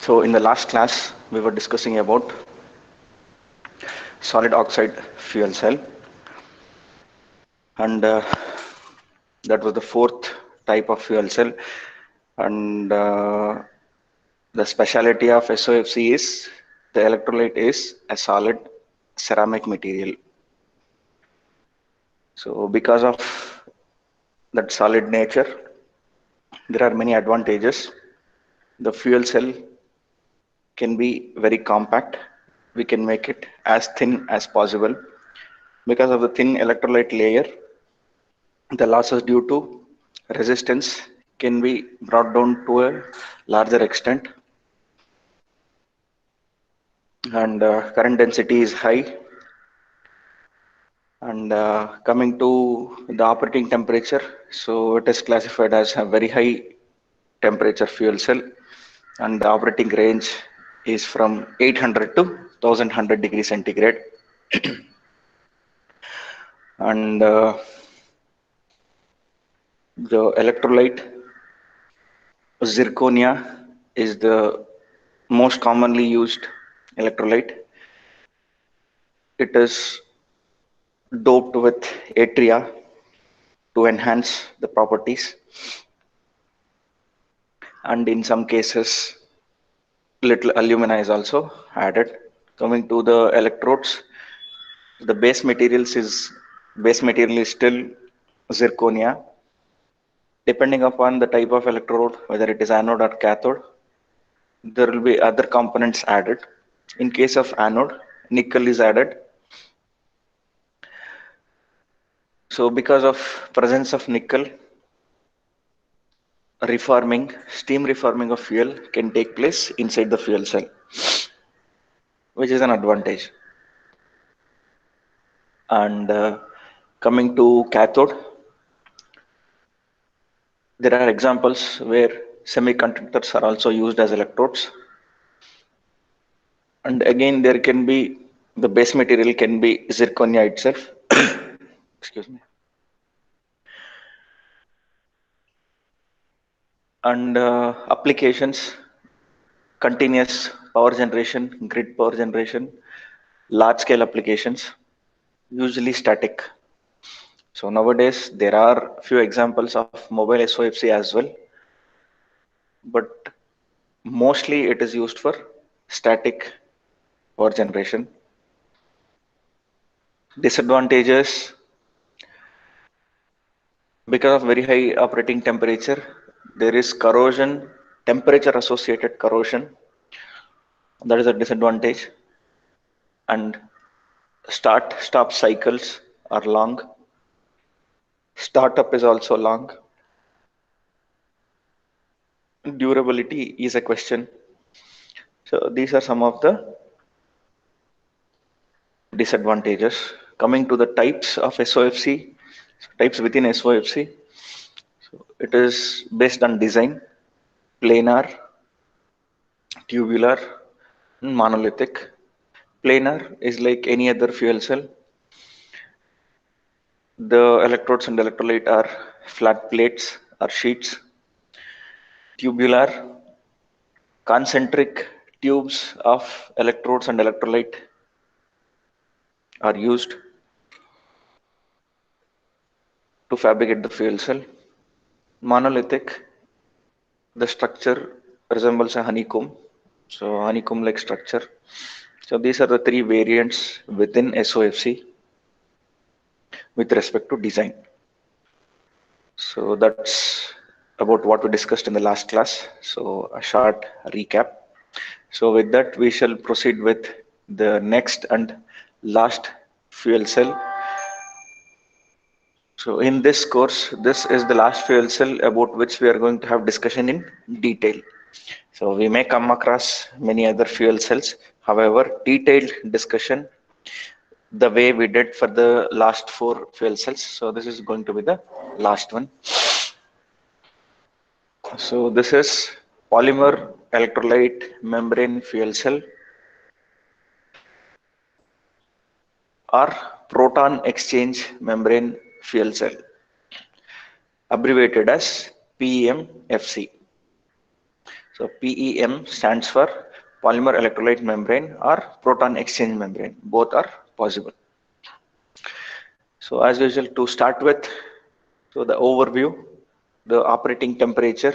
So in the last class, we were discussing about solid oxide fuel cell, and that was the fourth type of fuel cell. And the speciality of SOFC is the electrolyte is a solid ceramic material. So because of that solid nature, there are many advantages. The fuel cell can be very compact. We can make it as thin as possible. Because of the thin electrolyte layer, the losses due to resistance can be brought down to a larger extent, and current density is high. And coming to the operating temperature, so it is classified as a very high temperature fuel cell, and the operating range is from 800 to 1100 degrees centigrade. And the electrolyte zirconia is the most commonly used electrolyte. It is doped with atria to enhance the properties, and in some cases little alumina is also added. Coming to the electrodes, the base material is still zirconia. Depending upon the type of electrode, whether it is anode or cathode, there will be other components added. In case of anode, nickel is added. So because of presence of nickel, steam reforming of fuel can take place inside the fuel cell, which is an advantage. And coming to cathode, there are examples where semiconductors are also used as electrodes. And again, there can be the base material can be zirconia itself. Excuse me. And applications: continuous power generation, grid power generation, large scale applications, usually static. So nowadays there are few examples of mobile SOFC as well, but mostly it is used for static power generation. Disadvantages: because of very high operating temperature, there is corrosion, temperature associated corrosion. That is a disadvantage. And start stop cycles are long. Startup is also long. Durability is a question. So these are some of the disadvantages. Coming to the types of SOFC, types within SOFC, so it is based on design: planar, tubular, and monolithic. Planar is like any other fuel cell. The electrodes and electrolyte are flat plates or sheets. Tubular, concentric tubes of electrodes and electrolyte are used to fabricate the fuel cell. Monolithic, the structure resembles a honeycomb, so honeycomb like structure. So these are the three variants within SOFC with respect to design. So that's about what we discussed in the last class. So a short recap. So with that, we shall proceed with the next and last fuel cell. So in this course, this is the last fuel cell about which we are going to have discussion in detail. So we may come across many other fuel cells. However, detailed discussion the way we did for the last four fuel cells. So this is going to be the last one. So this is polymer electrolyte membrane fuel cell, or proton exchange membrane fuel cell, abbreviated as PEMFC. So PEM stands for polymer electrolyte membrane or proton exchange membrane. Both are possible. So as usual, to start with, so the overview, the operating temperature.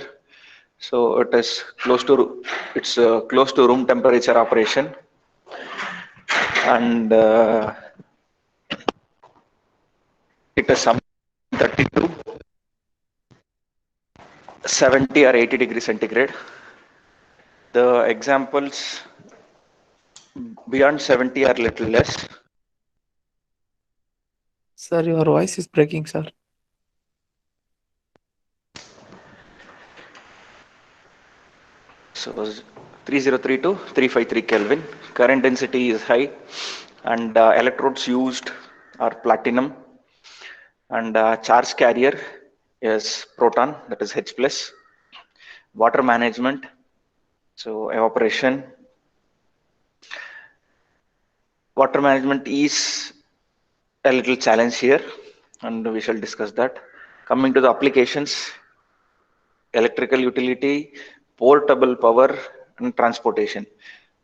So it is close to room temperature operation, and it is some 32, 70 or 80 degrees centigrade. The examples beyond 70 are little less. Sir, your voice is breaking, sir. So 3032 353 Kelvin. Current density is high, and electrodes used are platinum, and charge carrier is proton, that is H plus. Water management, so evaporation. Water management is a little challenge here, and we shall discuss that. Coming to the applications, electrical utility, portable power, and transportation.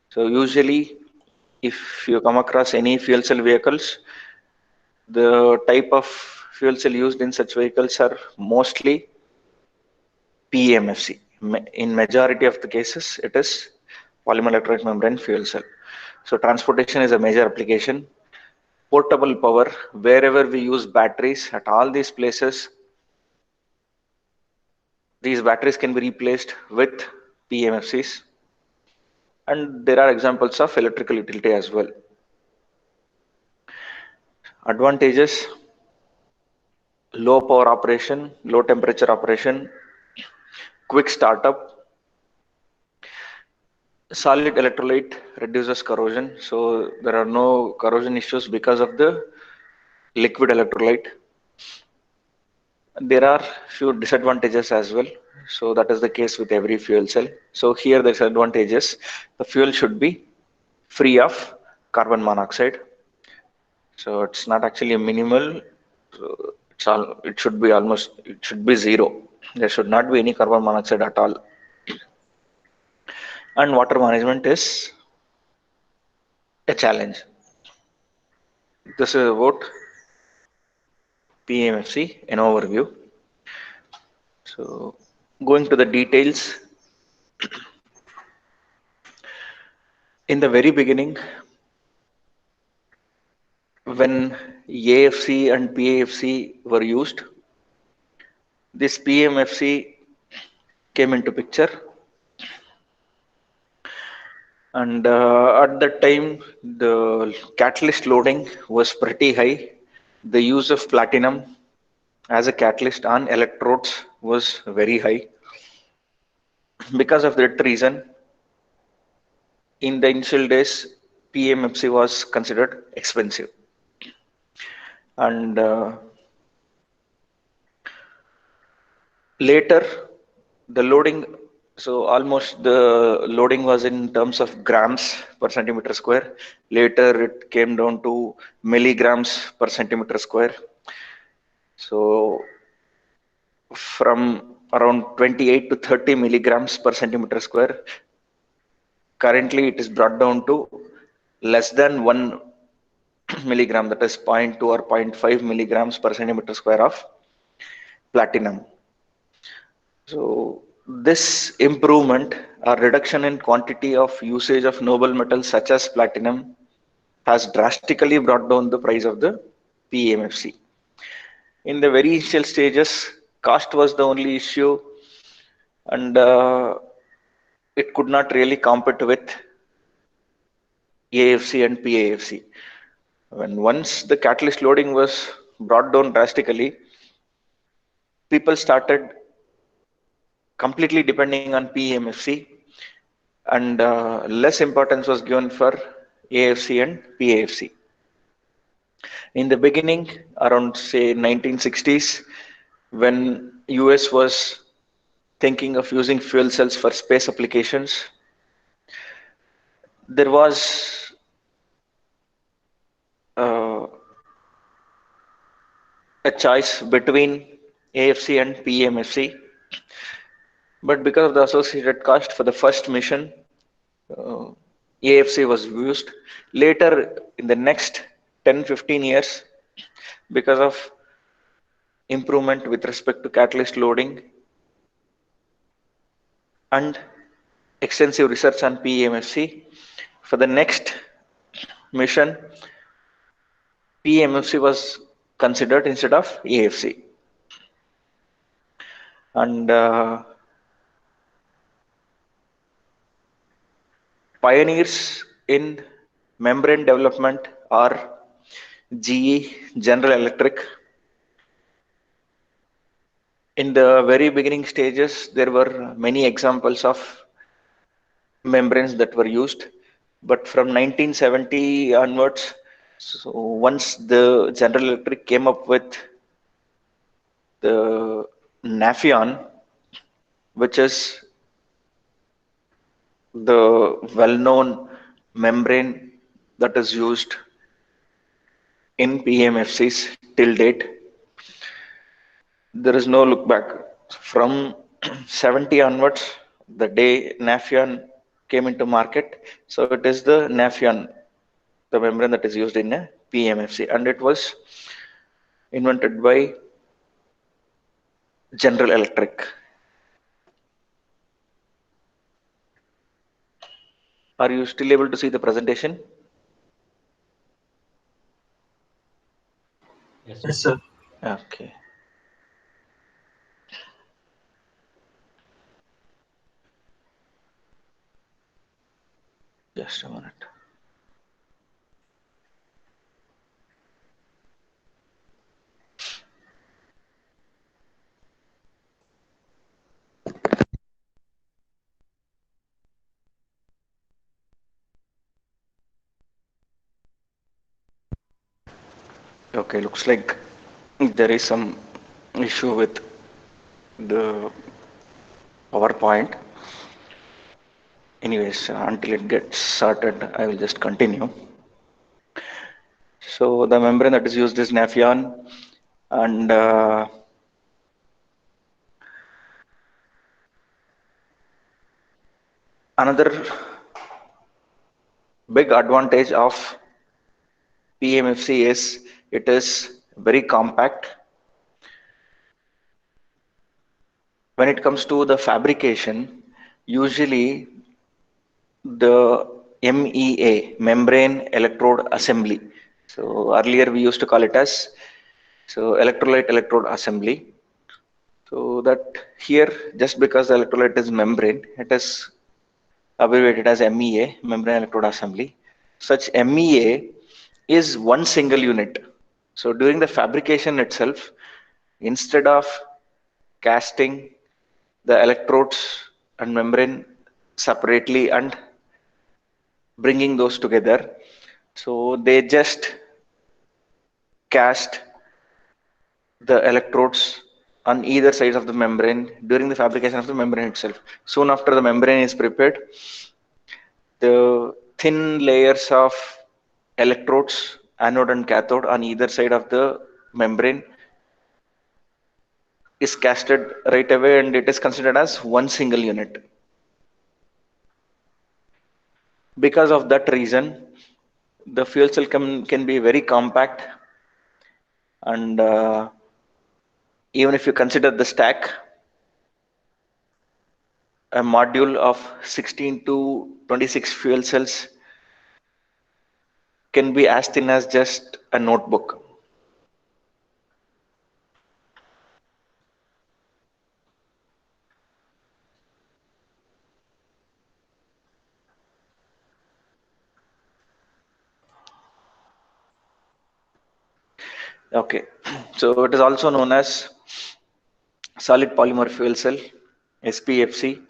So usually, if you come across any fuel cell vehicles, the type of fuel cell used in such vehicles are mostly PEMFC. In majority of the cases, it is polymer electrolyte membrane fuel cell. So transportation is a major application. Portable power, wherever we use batteries at all these places, these batteries can be replaced with PEMFCs. And there are examples of electrical utility as well. Advantages: low power operation, low temperature operation, quick startup, solid electrolyte reduces corrosion. So there are no corrosion issues because of the liquid electrolyte. There are few disadvantages as well. So that is the case with every fuel cell. So here the disadvantages: the fuel should be free of carbon monoxide. So it's not actually a minimal. So it should be it should be zero. There should not be any carbon monoxide at all. And water management is a challenge. This is about PMFC, an overview. So going to the details, in the very beginning, when AFC and PAFC were used, this PMFC came into picture, and at that time the catalyst loading was pretty high. The use of platinum as a catalyst on electrodes was very high. Because of that reason, in the initial days, PMFC was considered expensive, and later the loading, so almost the loading was in terms of grams per centimeter square. Later it came down to milligrams per centimeter square. So from around 28 to 30 milligrams per centimeter square, currently it is brought down to less than 1 milligram, that is zero point 0.2 or zero point 0.5 milligrams per centimeter square of platinum. So this improvement or reduction in quantity of usage of noble metals such as platinum has drastically brought down the price of the PMFC. In the very initial stages, cost was the only issue, and it could not really compete with AFC and PAFC. When once the catalyst loading was brought down drastically, people started completely depending on PMFC, and less importance was given for AFC and PAFC. In the beginning, around say 1960s, when US was thinking of using fuel cells for space applications, there was uh, a choice between AFC and PMFC. But because of the associated cost for the first mission, uh, AFC was used. Later, in the next 10-15 years, because of improvement with respect to catalyst loading and extensive research on PEMFC, for the next mission, PEMFC was considered instead of AFC. And pioneers in membrane development are GE, General Electric. In the very beginning stages, there were many examples of membranes that were used, but from 1970 onwards, so once the General Electric came up with the Nafion, which is the well-known membrane that is used in PMFCs till date, there is no look back. From 70 onwards, the day Nafion came into market, so it is the Nafion, the membrane that is used in a PMFC, and it was invented by General Electric. Are you still able to see the presentation? Yes, Yes, sir. sir. Okay, just a minute. Okay, looks like there is some issue with the PowerPoint. Anyways, until it gets sorted, I will just continue. So the membrane that is used is Nafion, and another big advantage of PMFC is it is very compact. When it comes to the fabrication, usually the MEA, membrane electrode assembly. So earlier we used to call it as electrolyte electrode assembly. So that here, just because the electrolyte is membrane, it is abbreviated as MEA, membrane electrode assembly. Such MEA is one single unit. So during the fabrication itself, instead of casting the electrodes and membrane separately and bringing those together, so they just cast the electrodes on either sides of the membrane during the fabrication of the membrane itself. Soon after the membrane is prepared, the thin layers of electrodes, anode and cathode, on either side of the membrane is casted right away, and it is considered as one single unit. Because of that reason, the fuel cell can be very compact, and even if you consider the stack, a module of 16 to 26 fuel cells can be as thin as just a notebook. Okay, so it is also known as solid polymer fuel cell, SPFC,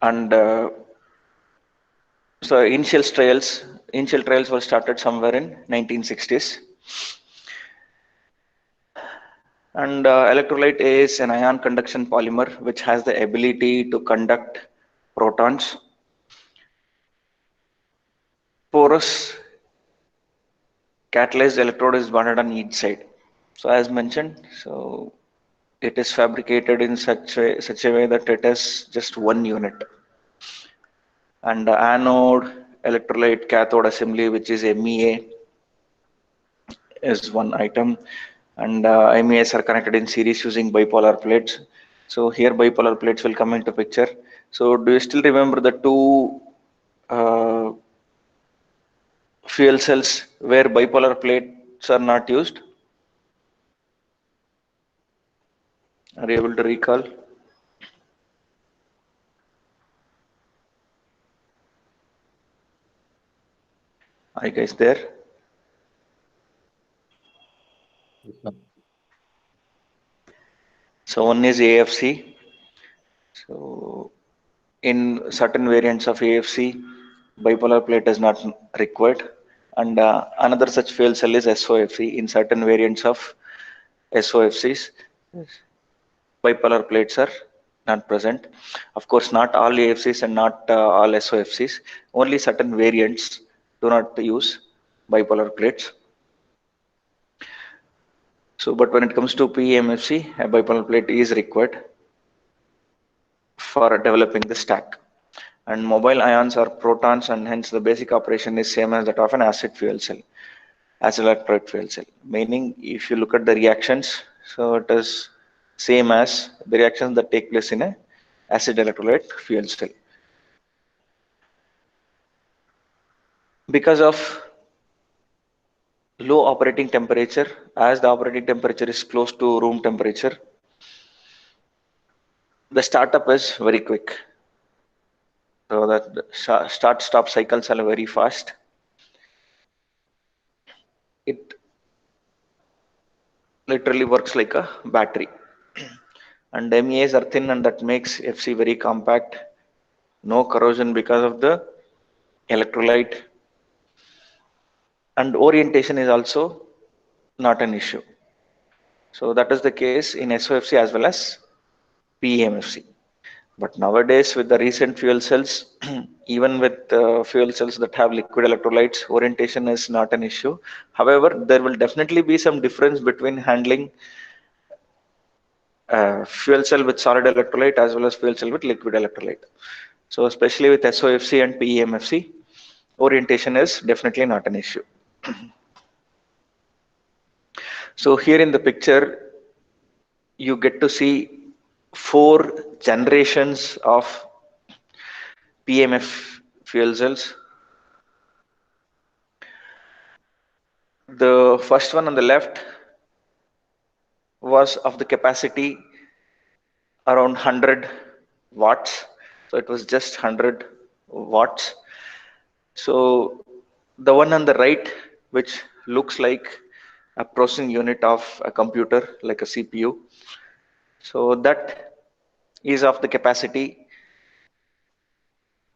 and so initial trials were started somewhere in 1960s. And electrolyte is an ion conduction polymer which has the ability to conduct protons. Porous catalyzed electrode is bonded on each side. So as mentioned, so It is fabricated in such a way that it is just one unit. And the anode, electrolyte, cathode assembly, which is MEA, is one item. And MEAs are connected in series using bipolar plates. So here bipolar plates will come into picture. So do you still remember the two uh, fuel cells where bipolar plates are not used? Are you able to recall? Are you guys there? So one is AFC. So in certain variants of AFC, bipolar plate is not required. And another such fuel cell is SOFC. In certain variants of SOFCs, bipolar plates are not present. Of course, not all AFCs and not all SOFCs. Only certain variants do not use bipolar plates. So, but when it comes to PEMFC, a bipolar plate is required for developing the stack. And mobile ions are protons, and hence the basic operation is same as that of an acid fuel cell, acid electrolyte fuel cell. Meaning, if you look at the reactions, so it is same as the reactions that take place in a acid electrolyte fuel cell. Because of low operating temperature, as the operating temperature is close to room temperature, the startup is very quick. So that the start stop cycles are very fast. It literally works like a battery. And MEAs are thin, and that makes FC very compact. No corrosion because of the electrolyte. And orientation is also not an issue. So that is the case in SOFC as well as PEMFC. But nowadays, with the recent fuel cells, even with fuel cells that have liquid electrolytes, orientation is not an issue. However, there will definitely be some difference between handling fuel cell with solid electrolyte as well as fuel cell with liquid electrolyte. So, especially with SOFC and PEMFC, orientation is definitely not an issue. So, here in the picture, you get to see 4 generations of PMF fuel cells. The first one on the left was of the capacity around 100 watts. So it was just 100 watts. So the one on the right, which looks like a processing unit of a computer, like a CPU. So that is of the capacity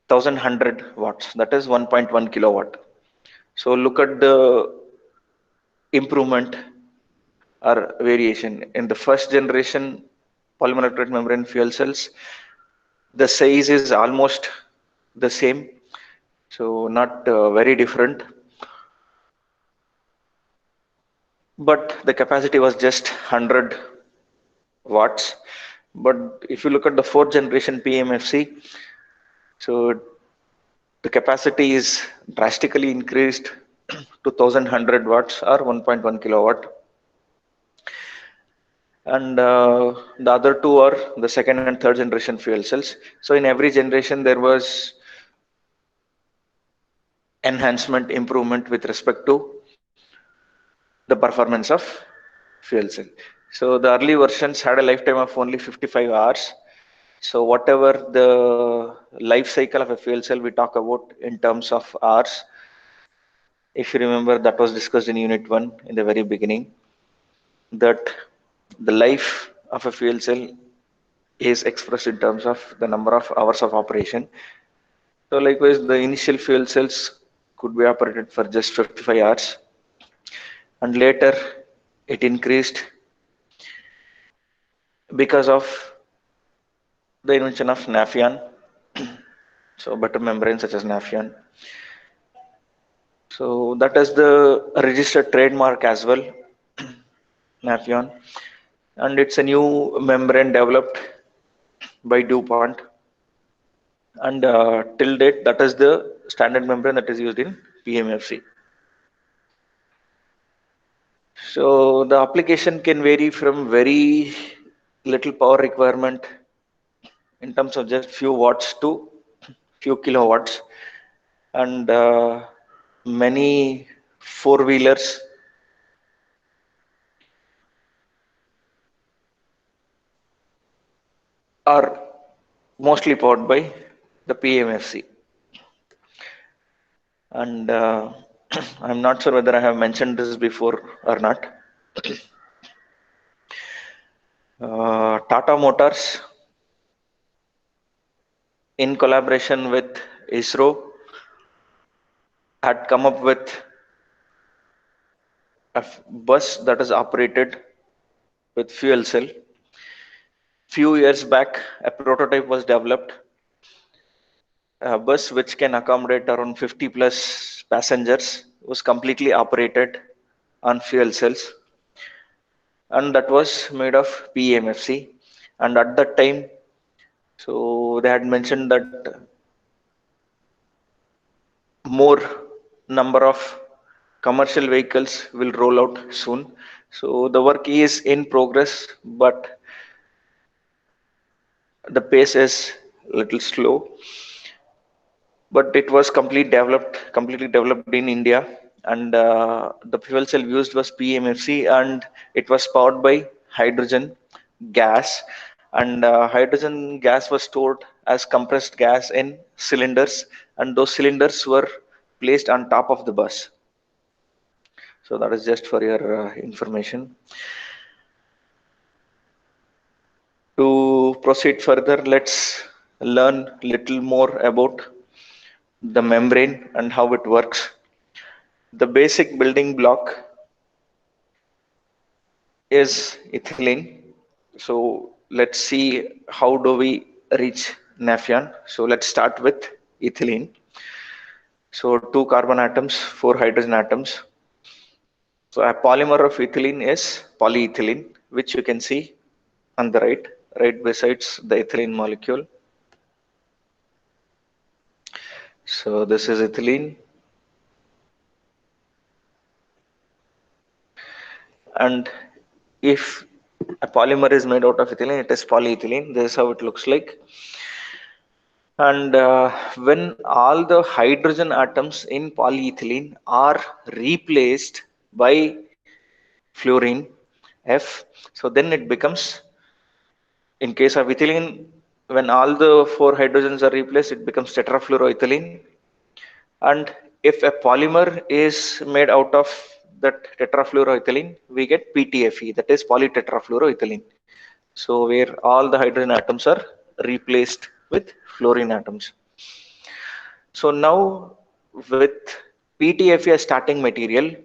1100 watts. That is 1.1 kilowatt. So look at the improvement or variation in the first generation polymer electrolyte membrane fuel cells. The size is almost the same, so not very different, but the capacity was just 100 watts. But if you look at the fourth generation PMFC, so the capacity is drastically increased to 1100 watts or 1.1 kilowatt. And the other two are the second and third generation fuel cells. So in every generation there was enhancement, improvement with respect to the performance of fuel cell. So the early versions had a lifetime of only 55 hours. So whatever the life cycle of a fuel cell we talk about in terms of hours, if you remember, that was discussed in unit 1 in the very beginning, that the life of a fuel cell is expressed in terms of the number of hours of operation. So likewise, the initial fuel cells could be operated for just 55 hours, and later it increased because of the invention of Nafion, so butter membrane such as Nafion. So that is the registered trademark as well, Nafion. and it's a new membrane developed by DuPont, and till date that is the standard membrane that is used in PMFC. So the application can vary from very little power requirement in terms of just few watts to few kilowatts, and many four-wheelers are mostly powered by the PMFC. And I'm not sure whether I have mentioned this before or not. Tata Motors, in collaboration with ISRO, had come up with a bus that is operated with fuel cell. Few years back, a prototype was developed, a bus which can accommodate around 50 plus passengers, was completely operated on fuel cells, and that was made of PMFC. And at that time, so they had mentioned that more number of commercial vehicles will roll out soon. So the work is in progress, but the pace is a little slow. But it was completely developed in India, and the fuel cell used was PMFC, and it was powered by hydrogen gas, and hydrogen gas was stored as compressed gas in cylinders, and those cylinders were placed on top of the bus. So that is just for your information. To proceed further, let's learn little more about the membrane and how it works. The basic building block is ethylene. So let's see how do we reach naphthalene. So let's start with ethylene. So two carbon atoms, four hydrogen atoms. So a polymer of ethylene is polyethylene, which you can see on the right besides the ethylene molecule. So this is ethylene, and if a polymer is made out of ethylene, it is polyethylene. This is how it looks like. And when all the hydrogen atoms in polyethylene are replaced by fluorine F, so then it becomes, in case of ethylene, when all the four hydrogens are replaced, it becomes tetrafluoroethylene. And if a polymer is made out of that tetrafluoroethylene, we get PTFE, that is polytetrafluoroethylene. So where all the hydrogen atoms are replaced with fluorine atoms. So now with PTFE as starting material,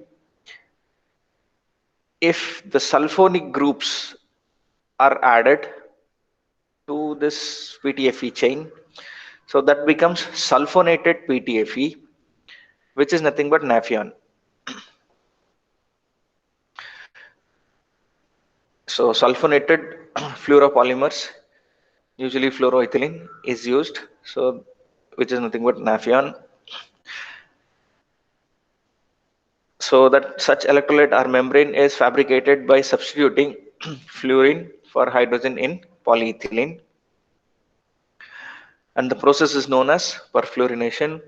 if the sulfonic groups are added to this PTFE chain, so that becomes sulfonated PTFE, which is nothing but naphthalene. So sulfonated fluoropolymers, usually fluoroethylene, is used, so which is nothing but naphthalene. So that such electrolyte or membrane is fabricated by substituting fluorine for hydrogen in polyethylene, and the process is known as perfluorination.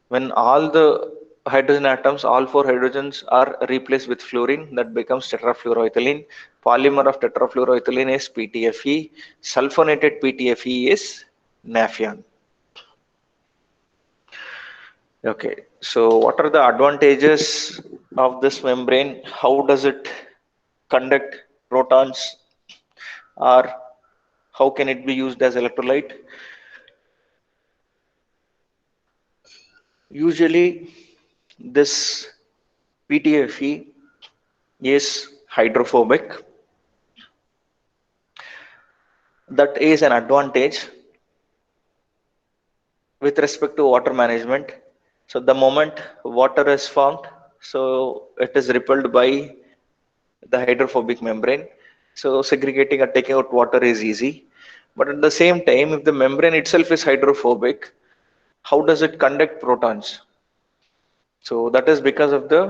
When all the hydrogen atoms, all four hydrogens are replaced with fluorine, that becomes tetrafluoroethylene. Polymer of tetrafluoroethylene is PTFE. Sulfonated PTFE is naphthalene. Okay, so what are the advantages of this membrane? How does it conduct protons, or how can it be used as electrolyte? Usually this PTFE is hydrophobic. That is an advantage with respect to water management. So the moment water is formed, so it is repelled by the hydrophobic membrane. So segregating or taking out water is easy. But at the same time, if the membrane itself is hydrophobic, how does it conduct protons? So that is because of the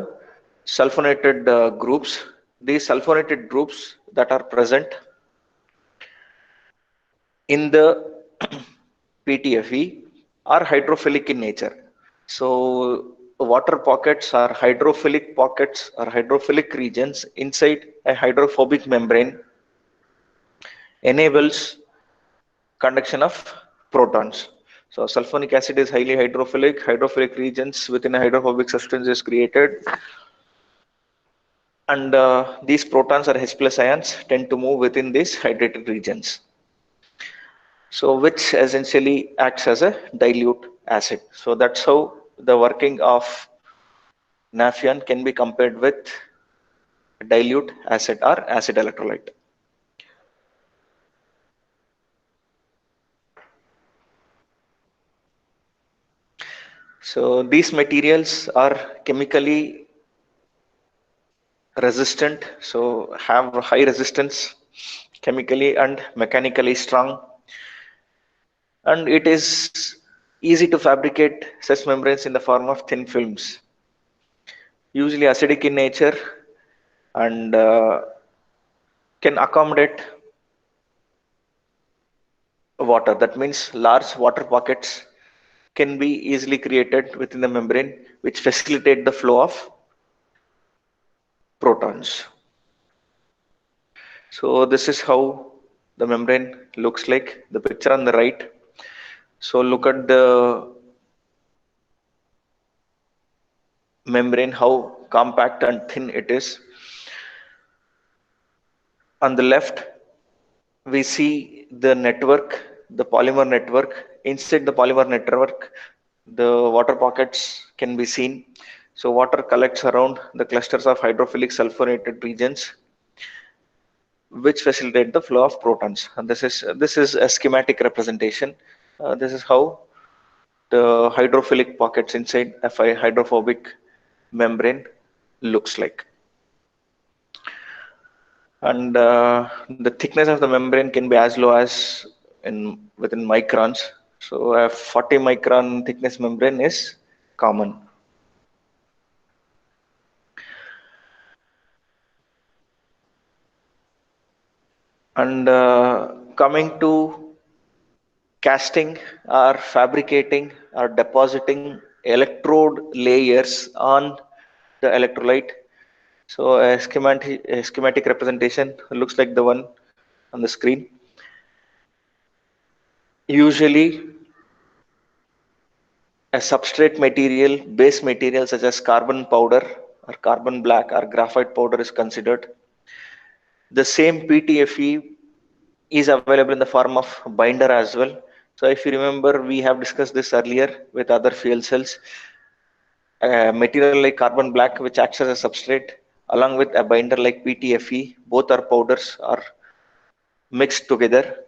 sulfonated groups. These sulfonated groups that are present in the PTFE are hydrophilic in nature. So water pockets are hydrophilic pockets or hydrophilic regions inside a hydrophobic membrane enables conduction of protons. So sulfonic acid is highly hydrophilic. Hydrophilic regions within a hydrophobic substance is created, and these protons or H plus ions tend to move within these hydrated regions. So which essentially acts as a dilute acid. So that's how the working of Nafion can be compared with dilute acid or acid electrolyte. So these materials are chemically resistant, so have high resistance, chemically and mechanically strong, and it is easy to fabricate such membranes in the form of thin films, usually acidic in nature, and can accommodate water. That means large water pockets can be easily created within the membrane, which facilitate the flow of protons. So this is how the membrane looks like, the picture on the right. So look at the membrane, how compact and thin it is. On the left, we see the network, the polymer network. Inside the polymer network, the water pockets can be seen. So water collects around the clusters of hydrophilic sulfonated regions, which facilitate the flow of protons. And this is a schematic representation. This is how the hydrophilic pockets inside a hydrophobic membrane looks like. And the thickness of the membrane can be as low as within microns. So a 40 micron thickness membrane is common. And coming to casting or fabricating or depositing electrode layers on the electrolyte. So a schematic representation looks like the one on the screen. Usually a substrate material, base material such as carbon powder or carbon black or graphite powder is considered. The same PTFE is available in the form of binder as well. So if you remember, we have discussed this earlier with other fuel cells. A material like carbon black, which acts as a substrate, along with a binder like PTFE, both are powders are mixed together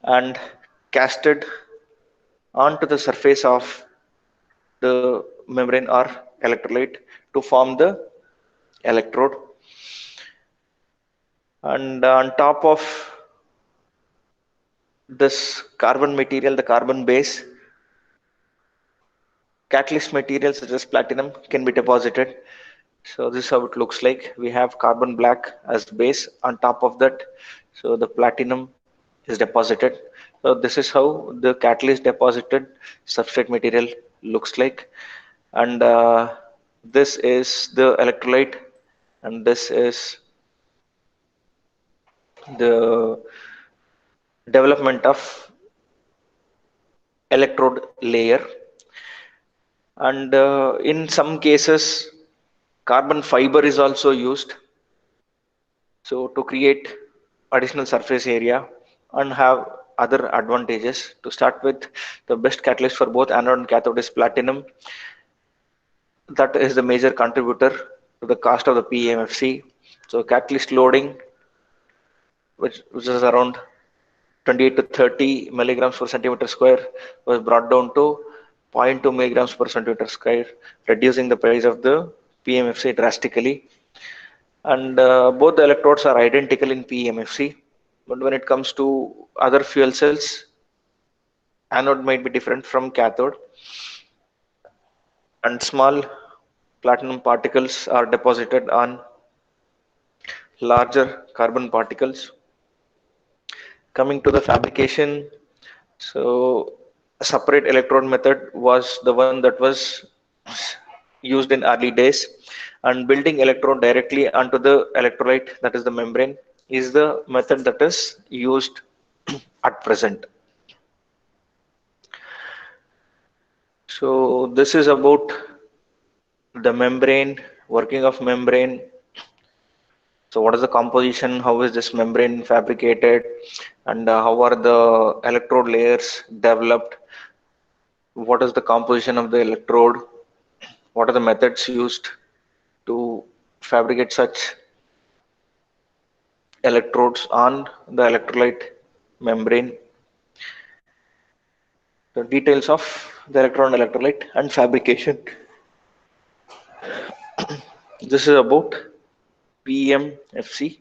and casted onto the surface of the membrane or electrolyte to form the electrode. And on top of this carbon material, the carbon base, catalyst material such as platinum can be deposited. So this is how it looks like. We have carbon black as base. On top of that, so the platinum is deposited. So this is how the catalyst deposited substrate material looks like. And this is the electrolyte, and this is the development of electrode layer. And in some cases, carbon fiber is also used, so to create additional surface area and have other advantages. To start with, the best catalyst for both anode and cathode is platinum. That is the major contributor to the cost of the PEMFC. So catalyst loading, which is around 28 to 30 milligrams per centimeter square, was brought down to 0.2 milligrams per centimeter square, reducing the price of the PEMFC drastically. and both the electrodes are identical in PEMFC. But when it comes to other fuel cells, anode might be different from cathode, and small platinum particles are deposited on larger carbon particles. Coming to the fabrication, so a separate electrode method was the one that was used in early days, and building electrode directly onto the electrolyte, that is the membrane, is the method that is used at present. So this is about the membrane, working of membrane. So what is the composition, how is this membrane fabricated, and how are the electrode layers developed, what is the composition of the electrode, what are the methods used to fabricate such electrodes on the electrolyte membrane, the details of the electron electrolyte and fabrication. This is about PEMFC.